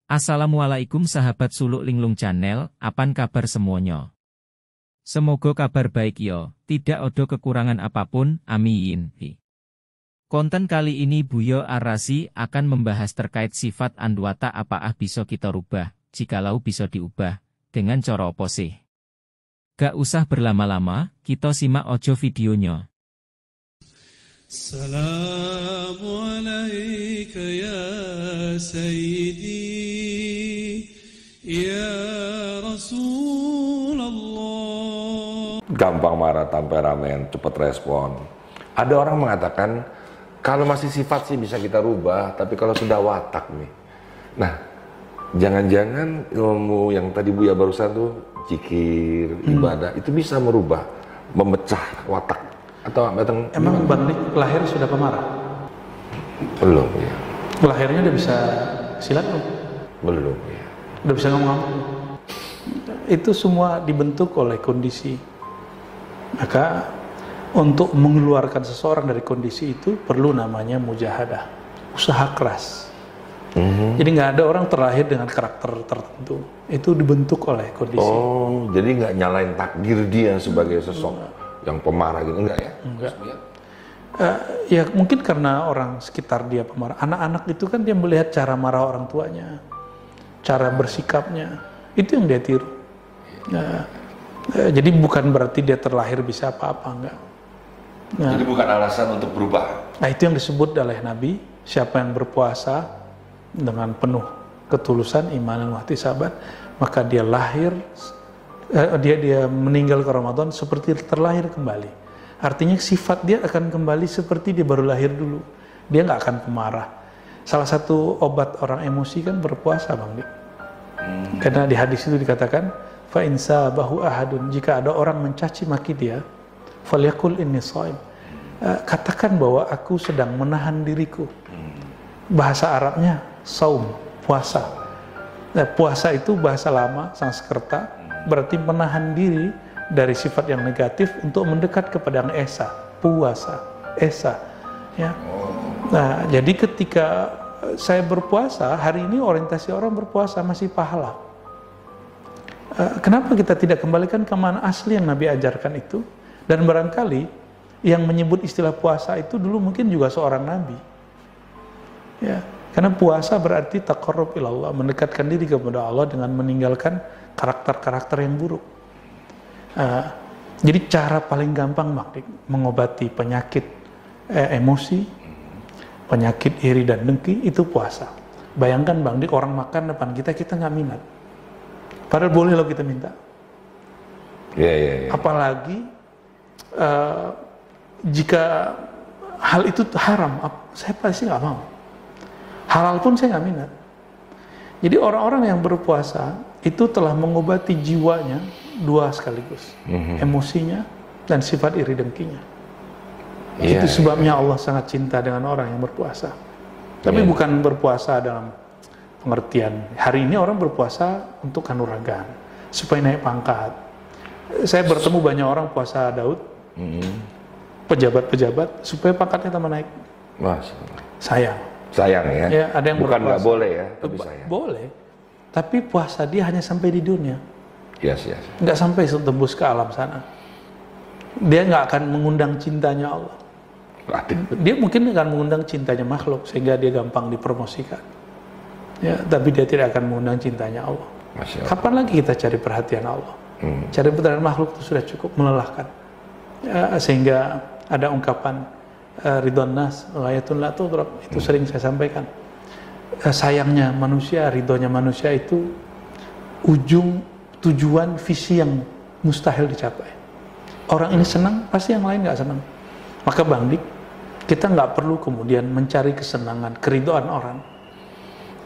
Assalamualaikum sahabat Suluk Linglung Channel, apan kabar semuanya? Semoga kabar baik yo, tidak ada kekurangan apapun, amin. Konten kali ini Buya Ar-Razi akan membahas terkait sifat andwata apakah bisa kita rubah, jikalau bisa diubah, dengan cara apa sih? Gak usah berlama-lama, kita simak ojo videonya. Assalamu alayka ya sayyidi ya Rasulullah. Gampang marah, temperamen, cepat respon. Ada orang mengatakan kalau masih sifat sih bisa kita rubah, tapi kalau sudah watak nih. Nah, jangan-jangan ilmu yang tadi Buya barusan tuh zikir, ibadah itu bisa merubah, memecah watak. Atau emang Bang Dik lahir sudah pemarah? Belum ya. Lahirnya udah bisa silat belum? Belum ya. Udah bisa ngomong? Itu semua dibentuk oleh kondisi. Maka untuk mengeluarkan seseorang dari kondisi itu perlu namanya mujahadah, usaha keras. Jadi nggak ada orang terlahir dengan karakter tertentu. Itu dibentuk oleh kondisi. Oh, jadi nggak nyalain takdir dia sebagai sosok yang pemarah gitu, enggak ya? Enggak. Ya mungkin karena orang sekitar dia pemarah. Anak-anak itu kan dia melihat cara marah orang tuanya, cara bersikapnya, itu yang dia tiru. Jadi bukan berarti dia terlahir bisa apa-apa, enggak. Jadi bukan alasan untuk berubah. Nah itu yang disebut oleh Nabi, siapa yang berpuasa dengan penuh ketulusan, iman dan ihtisaban, maka dia lahir, dia meninggal ke Ramadan seperti terlahir kembali. Artinya sifat dia akan kembali seperti dia baru lahir dulu. Dia nggak akan pemarah. Salah satu obat orang emosi kan berpuasa, Bang Dik. Karena di hadis itu dikatakan, fa in sabahu ahadun, jika ada orang mencaci maki dia, falyakul inni shaim. Katakan bahwa aku sedang menahan diriku. Bahasa Arabnya saum, puasa. Nah, puasa itu bahasa lama Sanskerta, berarti menahan diri dari sifat yang negatif untuk mendekat kepada yang esa, puasa, esa, ya. Nah, jadi ketika saya berpuasa, hari ini orientasi orang berpuasa masih pahala. Kenapa kita tidak kembalikan ke mana asli yang Nabi ajarkan itu? Dan barangkali yang menyebut istilah puasa itu dulu mungkin juga seorang Nabi, ya. Karena puasa berarti taqarrub ilallah, mendekatkan diri kepada Allah dengan meninggalkan karakter-karakter yang buruk. Jadi cara paling gampang mengobati penyakit emosi, penyakit iri dan dengki itu puasa. Bayangkan Bang Dik, orang makan depan kita nggak minat. Padahal boleh loh kita minta. Apalagi jika hal itu haram, saya pasti nggak mau. Halal pun saya nggak minat. Jadi orang-orang yang berpuasa itu telah mengobati jiwanya dua sekaligus, emosinya dan sifat iri dengkinya. Itu sebabnya Allah sangat cinta dengan orang yang berpuasa. Tapi bukan berpuasa dalam pengertian hari ini orang berpuasa untuk kanuragan, supaya naik pangkat. Saya bertemu banyak orang puasa Daud, pejabat-pejabat, supaya pangkatnya tambah naik. Sayang ya. Ya, ada yang bukan nggak boleh ya, tapi sayang. Boleh. Tapi puasa dia hanya sampai di dunia. Yes. Nggak sampai tembus ke alam sana. Dia nggak akan mengundang cintanya Allah. Dia mungkin akan mengundang cintanya makhluk sehingga dia gampang dipromosikan. Ya, tapi dia tidak akan mengundang cintanya Allah. Kapan lagi kita cari perhatian Allah? Cari perhatian makhluk itu sudah cukup melelahkan. Ya, sehingga ada ungkapan ridwan nas ghayatun la tudrab, itu sering saya sampaikan. Sayangnya manusia, ridhonya manusia itu ujung tujuan visi yang mustahil dicapai. Orang ini senang, pasti yang lain nggak senang. Maka Bang Dik, kita nggak perlu kemudian mencari kesenangan, keridhaan orang.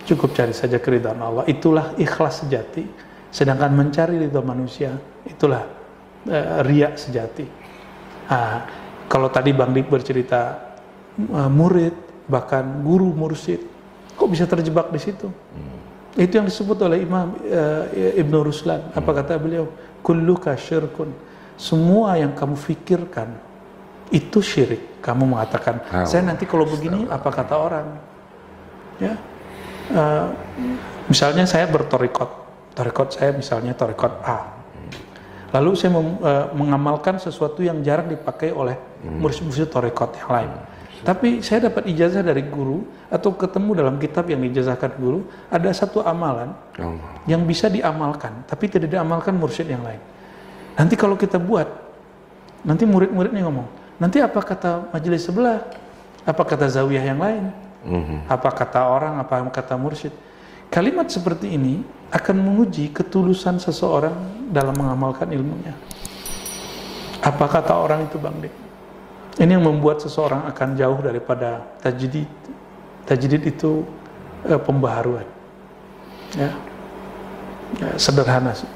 Cukup cari saja keridhaan Allah. Itulah ikhlas sejati. Sedangkan mencari ridho manusia, itulah riya sejati. Kalau tadi Bang Dik bercerita murid, bahkan guru mursyid, kok bisa terjebak di situ? Itu yang disebut oleh Imam Ibn Ruslan. Apa kata beliau? Kulluka syirkun. Semua yang kamu fikirkan itu syirik. Kamu mengatakan, saya nanti kalau begini apa kata orang? Ya. Misalnya saya bertorikot saya misalnya torikot A. Lalu saya mengamalkan sesuatu yang jarang dipakai oleh murid-murid torikot yang lain. Tapi saya dapat ijazah dari guru atau ketemu dalam kitab yang diijazahkan guru, ada satu amalan yang bisa diamalkan, tapi tidak diamalkan mursyid yang lain. Nanti kalau kita buat, nanti murid-muridnya ngomong, nanti apa kata majelis sebelah, apa kata zawiyah yang lain, apa kata orang, apa kata mursyid. Kalimat seperti ini akan menguji ketulusan seseorang dalam mengamalkan ilmunya. Apa kata orang itu, Bang Dik? Ini yang membuat seseorang akan jauh daripada tajdid. Tajdid itu pembaharuan. Ya, sederhana sih.